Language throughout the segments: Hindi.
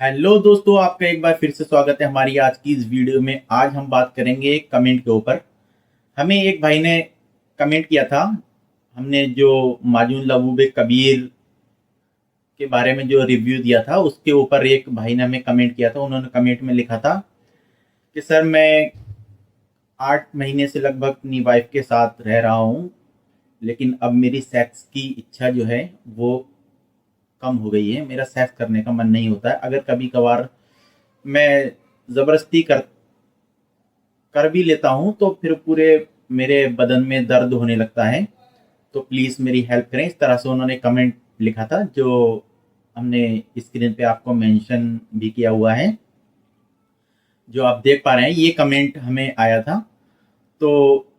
हेलो दोस्तों, आपका एक बार फिर से स्वागत है हमारी आज की इस वीडियो में। आज हम बात करेंगे एक कमेंट के ऊपर। हमें एक भाई ने कमेंट किया था। हमने जो माजून लबूबे कबीर के बारे में जो रिव्यू दिया था उसके ऊपर एक भाई ने हमें कमेंट किया था। उन्होंने कमेंट में लिखा था कि सर, मैं 8 महीने से लगभग अपनी वाइफ के साथ रह रहा हूँ, लेकिन अब मेरी सेक्स की इच्छा जो है वो कम हो गई है। मेरा सेक्स करने का मन नहीं होता है। अगर कभी कभार मैं ज़बरदस्ती कर कर भी लेता हूँ तो फिर पूरे मेरे बदन में दर्द होने लगता है। तो प्लीज़ मेरी हेल्प करें। इस तरह से उन्होंने कमेंट लिखा था, जो हमने स्क्रीन पे आपको मेंशन भी किया हुआ है। जो आप देख पा रहे हैं, ये कमेंट हमें आया था। तो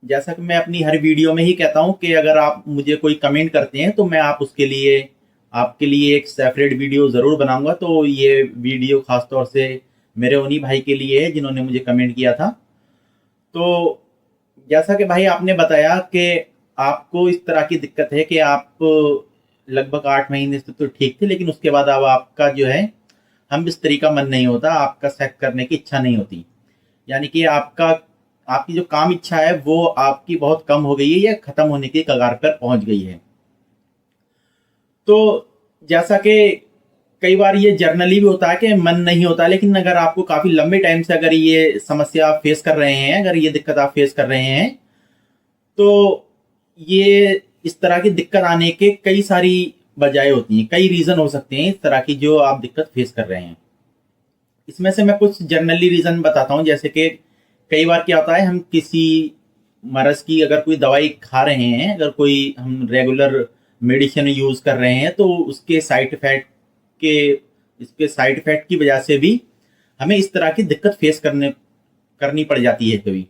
जैसा कि मैं अपनी हर वीडियो में ही कहता हूँ कि अगर आप मुझे कोई कमेंट करते हैं तो मैं आपके लिए एक सेपरेट वीडियो ज़रूर बनाऊंगा। तो ये वीडियो ख़ास तौर से मेरे उन्हीं भाई के लिए है जिन्होंने मुझे कमेंट किया था। तो जैसा कि भाई आपने बताया कि आपको इस तरह की दिक्कत है कि आप लगभग 8 महीने से तो ठीक थे, लेकिन उसके बाद अब आपका जो है हम बिस्तरी का मन नहीं होता, आपका सेक्स करने की इच्छा नहीं होती। यानी कि आपकी जो काम इच्छा है वो आपकी बहुत कम हो गई है या खत्म होने की कगार पर पहुंच गई है। तो जैसा कि कई बार ये जर्नली भी होता है कि मन नहीं होता, लेकिन अगर आपको काफी लंबे टाइम से अगर ये समस्या आप फेस कर रहे हैं, अगर ये दिक्कत आप फेस कर रहे हैं, तो ये इस तरह की दिक्कत आने के कई सारी वजह होती हैं, कई रीजन हो सकते हैं इस तरह की जो आप दिक्कत फेस कर रहे हैं। इसमें से मैं कुछ जनरली रीजन बताता हूँ। जैसे कि कई बार क्या होता है, हम किसी मरज की अगर कोई दवाई खा रहे हैं, अगर कोई हम रेगुलर मेडिसिन यूज कर रहे हैं, तो के इसके साइड इफेक्ट की वजह से भी हमें इस तरह की दिक्कत फेस करनी पड़ जाती है कभी।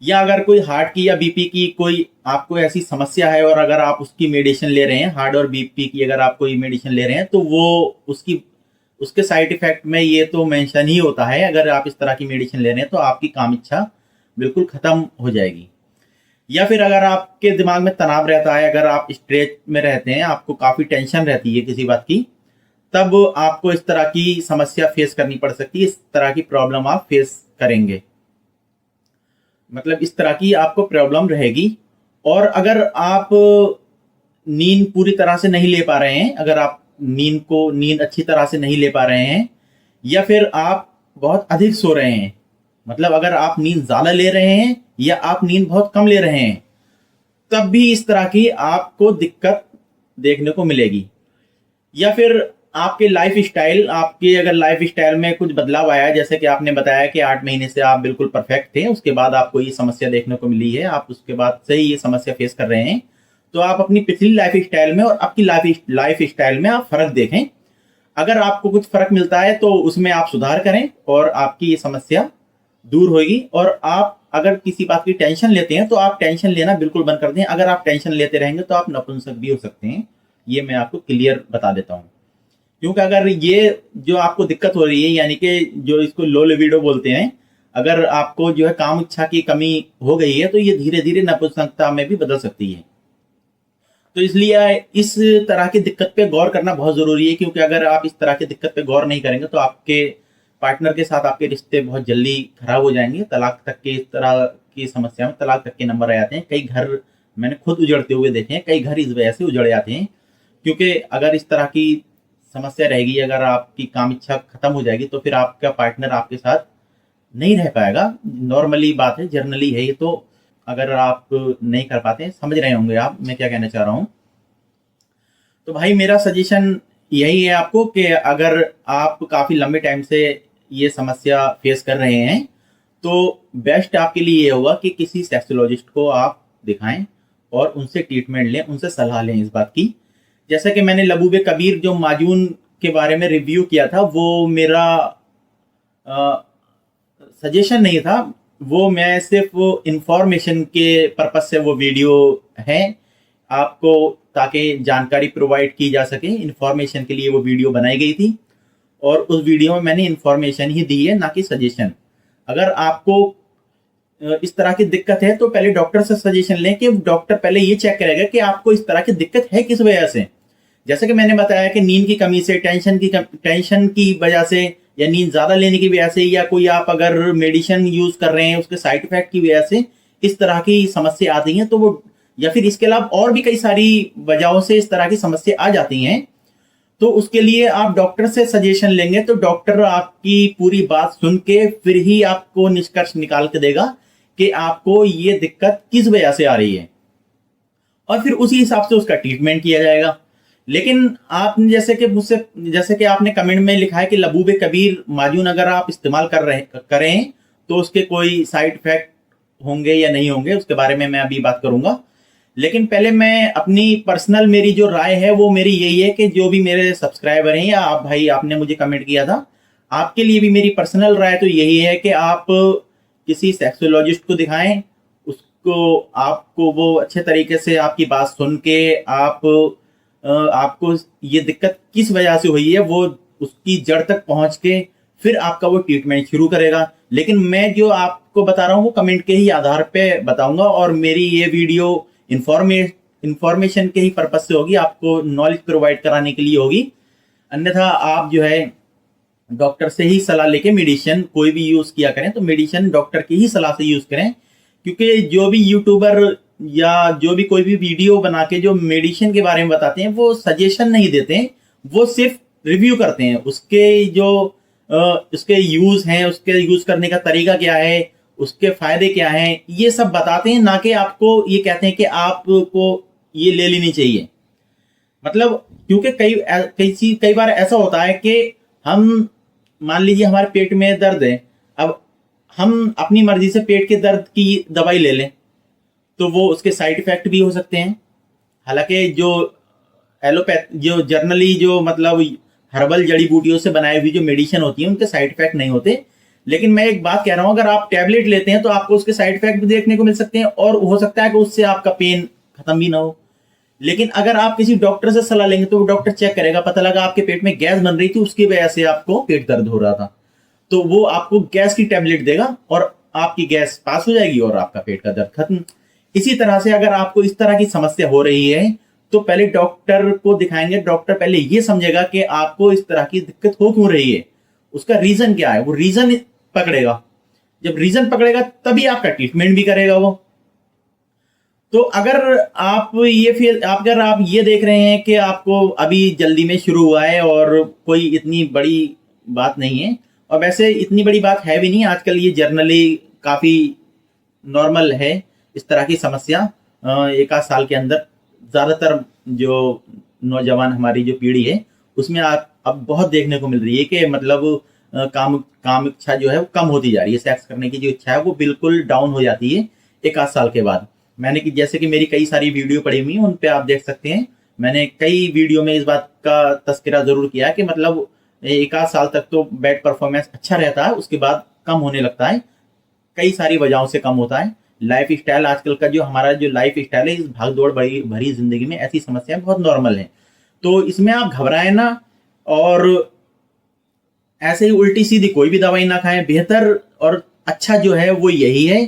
या अगर कोई हार्ट की या बीपी की कोई आपको ऐसी समस्या है और अगर आप उसकी मेडिसिन ले रहे हैं, हार्ट और बीपी की अगर आप कोई मेडिसिन ले रहे हैं, तो वो उसकी उसके साइड इफेक्ट में ये तो मेंशन ही होता है। अगर आप इस तरह की मेडिसिन ले रहे हैं तो आपकी काम इच्छा बिल्कुल खत्म हो जाएगी। या फिर अगर आपके दिमाग में तनाव रहता है, अगर आप स्ट्रेस में रहते हैं, आपको काफी टेंशन रहती है किसी बात की, तब आपको इस तरह की समस्या फेस करनी पड़ सकती है। इस तरह की प्रॉब्लम आप फेस करेंगे, मतलब इस तरह की आपको प्रॉब्लम रहेगी। और अगर आप नींद पूरी तरह से नहीं ले पा रहे हैं, अगर आप नींद अच्छी तरह से नहीं ले पा रहे हैं, या फिर आप बहुत अधिक सो रहे हैं, मतलब अगर आप नींद ज्यादा ले रहे हैं या आप नींद बहुत कम ले रहे हैं, तब भी इस तरह की आपको दिक्कत देखने को मिलेगी। या फिर आपके अगर लाइफ स्टाइल में कुछ बदलाव आया है, जैसे कि आपने बताया कि 8 महीने से आप बिल्कुल परफेक्ट थे, उसके बाद आपको ये समस्या देखने को मिली है, आप उसके बाद से ही ये समस्या फेस कर रहे हैं, तो आप अपनी पिछली लाइफ स्टाइल में और आपकी लाइफ स्टाइल में आप फर्क देखें। अगर आपको कुछ फर्क मिलता है तो उसमें आप सुधार करें और आपकी ये समस्या दूर होगी। और आप अगर किसी बात की टेंशन लेते हैं तो आप टेंशन लेना बिल्कुल बंद कर दें। अगर आप टेंशन लेते रहेंगे तो आप नपुंसक भी हो सकते हैं, ये मैं आपको क्लियर बता देता हूँ। क्योंकि अगर ये जो आपको दिक्कत हो रही है, यानी कि जो इसको लो लिबिडो बोलते हैं, अगर आपको जो है काम इच्छा की कमी हो गई है, तो ये धीरे धीरे नपुंसकता में भी बदल सकती है। तो इसलिए इस तरह की दिक्कत पे गौर करना बहुत जरूरी है, क्योंकि अगर आप इस तरह की दिक्कत पे गौर नहीं करेंगे तो आपके पार्टनर के साथ आपके रिश्ते बहुत जल्दी खराब हो जाएंगे। तलाक तक के इस तरह की समस्या में तलाक तक के नंबर आ जाते हैं। कई घर मैंने खुद उजड़ते हुए देखे हैं, कई घर इस वजह से उजड़ जाते हैं। क्योंकि अगर इस तरह की समस्या रहेगी, अगर आपकी काम इच्छा खत्म हो जाएगी, तो फिर आपका पार्टनर आपके साथ नहीं रह पाएगा। नॉर्मली बात है, जर्नली है ये। तो अगर आप नहीं कर पाते, समझ रहे होंगे आप मैं क्या कहना चाह रहा हूँ। तो भाई मेरा सजेशन यही है आपको कि अगर आप काफी लंबे टाइम से ये समस्या फेस कर रहे हैं, तो बेस्ट आपके लिए ये होगा कि किसी सेक्सोलॉजिस्ट को आप दिखाएं और उनसे ट्रीटमेंट लें, उनसे सलाह लें इस बात की। जैसा कि मैंने लबूबे कबीर जो माजून के बारे में रिव्यू किया था, वो मेरा सजेशन नहीं था, वो मैं सिर्फ इंफॉर्मेशन के पर्पज से वो वीडियो है, आपको ताकि जानकारी प्रोवाइड की जा सके, इंफॉर्मेशन के लिए वो वीडियो बनाई गई थी। और उस वीडियो में मैंने इंफॉर्मेशन ही दी है, ना कि सजेशन। अगर आपको इस तरह की दिक्कत है तो पहले डॉक्टर से सजेशन लें, कि डॉक्टर पहले ये चेक करेगा कि आपको इस तरह की दिक्कत है किस वजह से। जैसे कि मैंने बताया कि नींद की कमी से, टेंशन की वजह से, या नींद ज्यादा लेने की वजह से, या कोई आप अगर मेडिसिन यूज कर रहे हैं उसके साइड इफेक्ट की वजह से इस तरह की समस्या आती है, तो वो, या फिर इसके अलावा और भी कई सारी वजहों से इस तरह की समस्या आ जाती हैं, तो उसके लिए आप डॉक्टर से सजेशन लेंगे तो डॉक्टर आपकी पूरी बात सुन के फिर ही आपको निष्कर्ष निकाल के देगा कि आपको ये दिक्कत किस वजह से आ रही है, और फिर उसी हिसाब से उसका ट्रीटमेंट किया जाएगा। लेकिन आपने जैसे कि आपने कमेंट में लिखा है कि लबूबे कबीर माजून अगर आप इस्तेमाल करें तो उसके कोई साइड इफेक्ट होंगे या नहीं होंगे, उसके बारे में मैं अभी बात करूंगा। लेकिन पहले मैं अपनी पर्सनल, मेरी जो राय है वो मेरी यही है कि जो भी मेरे सब्सक्राइबर हैं या आप भाई, आपने मुझे कमेंट किया था, आपके लिए भी मेरी पर्सनल राय तो यही है कि आप किसी सेक्सोलॉजिस्ट को दिखाएं, उसको, आपको वो अच्छे तरीके से आपकी बात सुन के आपको ये दिक्कत किस वजह से हुई है वो उसकी जड़ तक पहुंच के फिर आपका वो ट्रीटमेंट शुरू करेगा। लेकिन मैं जो आपको बता रहा हूँ वो कमेंट के ही आधार पे बताऊंगा, और मेरी ये वीडियो इंफॉर्मेशन के ही पर्पज से होगी, आपको नॉलेज प्रोवाइड कराने के लिए होगी। अन्यथा आप जो है डॉक्टर से ही सलाह लेके मेडिसिन कोई भी यूज किया करें तो मेडिसिन डॉक्टर की ही सलाह से यूज करें, क्योंकि जो भी यूट्यूबर या जो भी कोई भी वीडियो बना के जो मेडिसिन के बारे में बताते हैं वो सजेशन नहीं देते हैं, वो सिर्फ रिव्यू करते हैं, उसके जो उसके यूज हैं, उसके यूज करने का तरीका क्या है, उसके फायदे क्या हैं, ये सब बताते हैं, ना कि आपको ये कहते हैं कि आपको ये ले लेनी चाहिए। मतलब क्योंकि कई बार ऐसा होता है कि हम, मान लीजिए हमारे पेट में दर्द है, अब हम अपनी मर्जी से पेट के दर्द की दवाई ले लें तो वो उसके साइड इफेक्ट भी हो सकते हैं। हालांकि जो एलोपैथ, जो जर्नली, जो मतलब हर्बल जड़ी बूटियों से बनाई हुई जो मेडिसिन होती है उनके साइड इफेक्ट नहीं होते। लेकिन मैं एक बात कह रहा हूं, अगर आप टैबलेट लेते हैं तो आपको उसके साइड इफेक्ट भी देखने को मिल सकते हैं, और हो सकता है कि उससे आपका पेन खत्म भी ना हो। लेकिन अगर आप किसी डॉक्टर से सलाह लेंगे तो वो डॉक्टर चेक करेगा, पता लगा आपके पेट में गैस बन रही थी, उसकी वजह से आपको पेट दर्द हो रहा था, तो वो आपको गैस की टैबलेट देगा और आपकी गैस पास हो जाएगी और आपका पेट का दर्द खत्म। इसी तरह से अगर आपको इस तरह की समस्या हो रही है तो पहले डॉक्टर को दिखाएंगे, डॉक्टर पहले ये समझेगा कि आपको इस तरह की दिक्कत हो क्यों रही है, उसका रीजन क्या है, वो रीजन पकड़ेगा। जब रीजन पकड़ेगा तभी आपका ट्रीटमेंट भी करेगा वो। तो अगर आप ये देख रहे हैं कि आपको अभी जल्दी में शुरू हुआ है और कोई इतनी बड़ी बात नहीं है, और वैसे इतनी बड़ी बात है भी नहीं, आजकल ये जर्नली काफी नॉर्मल है इस तरह की समस्या। एक आध साल के अंदर ज्यादातर जो नौजवान, हमारी जो पीढ़ी है उसमें अब बहुत देखने को मिल रही है कि मतलब काम इच्छा जो है वो कम होती जा रही है, सेक्स करने की जो इच्छा है वो बिल्कुल डाउन हो जाती है एक आध साल के बाद। मैंने कि जैसे कि मेरी कई सारी वीडियो पड़ी हुई हैं, उन पे आप देख सकते हैं, मैंने कई वीडियो में इस बात का तस्करा जरूर किया कि मतलब एक आध साल तक तो बैड परफॉर्मेंस अच्छा रहता है, उसके बाद कम होने लगता है, कई सारी वजहों से कम होता है। लाइफ स्टाइल, आजकल का जो हमारा जो लाइफ स्टाइल है, इस भागदौड़ भरी जिंदगी में ऐसी समस्याएं बहुत नॉर्मल है, तो इसमें आप घबराएं ना, और ऐसे ही उल्टी सीधी कोई भी दवाई ना खाएं। बेहतर और अच्छा जो है वो यही है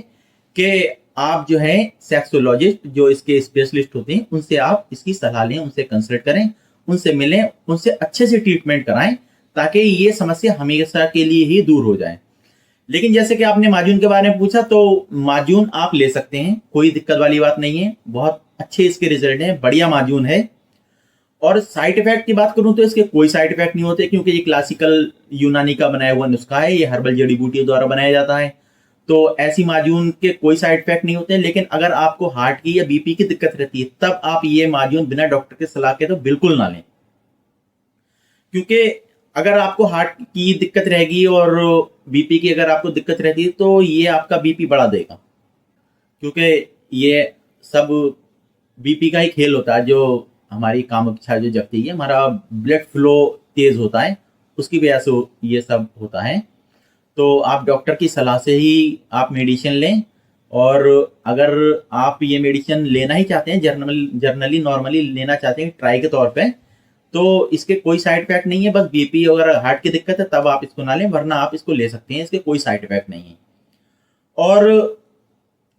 कि आप जो है सेक्सोलॉजिस्ट, जो इसके स्पेशलिस्ट होते हैं, उनसे आप इसकी सलाह लें, उनसे कंसल्ट करें, उनसे मिलें, उनसे अच्छे से ट्रीटमेंट कराएं, ताकि ये समस्या हमेशा के लिए ही दूर हो जाए। लेकिन जैसे कि आपने माजून के बारे में पूछा, तो माजून आप ले सकते हैं, कोई दिक्कत वाली बात नहीं है, बहुत अच्छे इसके रिजल्ट हैं, बढ़िया माजून है। और साइड इफेक्ट की बात करूं तो इसके कोई साइड इफेक्ट नहीं होते, क्योंकि ये क्लासिकल यूनानी का बनाया हुआ नुस्खा है, ये हर्बल जड़ी बूटियों द्वारा बनाया जाता है, तो ऐसी माजून के कोई साइड इफेक्ट नहीं होते। लेकिन अगर आपको हार्ट की या बीपी की दिक्कत रहती है तब आप ये माजून बिना डॉक्टर के सलाह के तो बिल्कुल ना लें, क्योंकि अगर आपको हार्ट की दिक्कत रहेगी और बीपी की अगर आपको दिक्कत रहती है तो ये आपका बीपी बढ़ा देगा, क्योंकि ये सब बीपी का ही खेल होता है। जो हमारी काम इच्छा जो जगती है, हमारा ब्लड फ्लो तेज होता है, उसकी वजह से ये सब होता है। तो आप डॉक्टर की सलाह से ही आप मेडिसिन लें, और अगर आप ये मेडिसिन लेना ही चाहते हैं, जर्नली नॉर्मली लेना चाहते हैं ट्राई के तौर पे, तो इसके कोई साइड इफेक्ट नहीं है। बस बीपी अगर हार्ट की दिक्कत है तब आप इसको ना लें, वरना आप इसको ले सकते हैं, इसके कोई साइड इफेक्ट नहीं है। और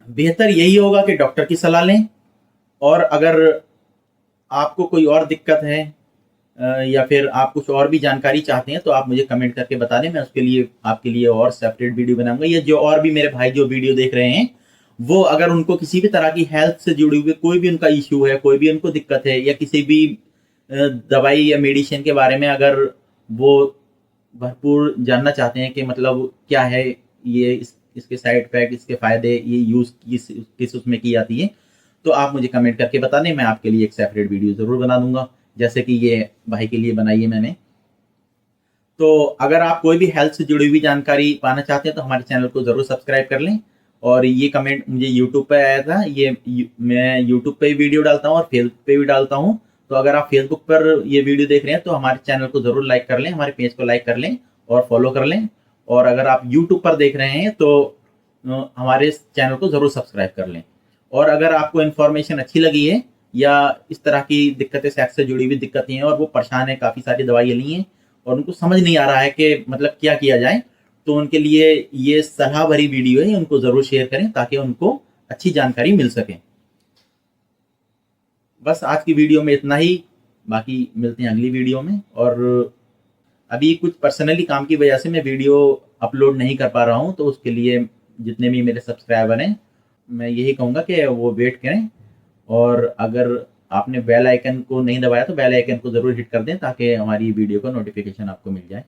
बेहतर यही होगा कि डॉक्टर की सलाह लें, और अगर आपको कोई और दिक्कत है या फिर आप कुछ और भी जानकारी चाहते हैं तो आप मुझे कमेंट करके बता दें, मैं उसके लिए आपके लिए और सेपरेट वीडियो बनाऊंगा। या जो और भी मेरे भाई जो वीडियो देख रहे हैं, वो अगर उनको किसी भी तरह की हेल्थ से जुड़ी हुई कोई भी उनका इश्यू है, कोई भी उनको दिक्कत है, या किसी भी दवाई या मेडिसिन के बारे में अगर वो भरपूर जानना चाहते हैं कि मतलब क्या है ये, इसके साइड इफेक्ट, इसके फायदे, ये यूज किस उसमें की जाती है, तो आप मुझे कमेंट करके बता दें, मैं आपके लिए एक सेपरेट वीडियो जरूर बना दूंगा, जैसे कि ये भाई के लिए बनाई है मैंने। तो अगर आप कोई भी हेल्थ से जुड़ी हुई जानकारी पाना चाहते हैं तो हमारे चैनल को जरूर सब्सक्राइब कर लें। और ये कमेंट मुझे यूट्यूब पे आया था, मैं यूट्यूब पे वीडियो डालता हूँ और फेसबुक पे भी डालता हूँ। तो अगर आप फेसबुक पर ये वीडियो देख रहे हैं तो हमारे चैनल को जरूर लाइक कर लें, हमारे पेज को लाइक कर लें और फॉलो कर लें। और अगर आप यूट्यूब पर देख रहे हैं तो हमारे चैनल को जरूर सब्सक्राइब कर लें। और अगर आपको इन्फॉर्मेशन अच्छी लगी है, या इस तरह की दिक्कतें, सेक्स से जुड़ी हुई दिक्कतें हैं और वो परेशान है, काफ़ी सारी दवाइयाँ ली हैं और उनको समझ नहीं आ रहा है कि मतलब क्या किया जाए, तो उनके लिए ये सलाह भरी वीडियो है, उनको ज़रूर शेयर करें ताकि उनको अच्छी जानकारी मिल सके। बस आज की वीडियो में इतना ही, बाकी मिलते हैं अगली वीडियो में। और अभी कुछ पर्सनली काम की वजह से मैं वीडियो अपलोड नहीं कर पा रहा हूँ, तो उसके लिए जितने भी मेरे सब्सक्राइबर हैं, मैं यही कहूँगा कि वो वेट करें। और अगर आपने बेल आइकन को नहीं दबाया तो बेल आइकन को ज़रूर हिट कर दें ताकि हमारी वीडियो का नोटिफिकेशन आपको मिल जाए।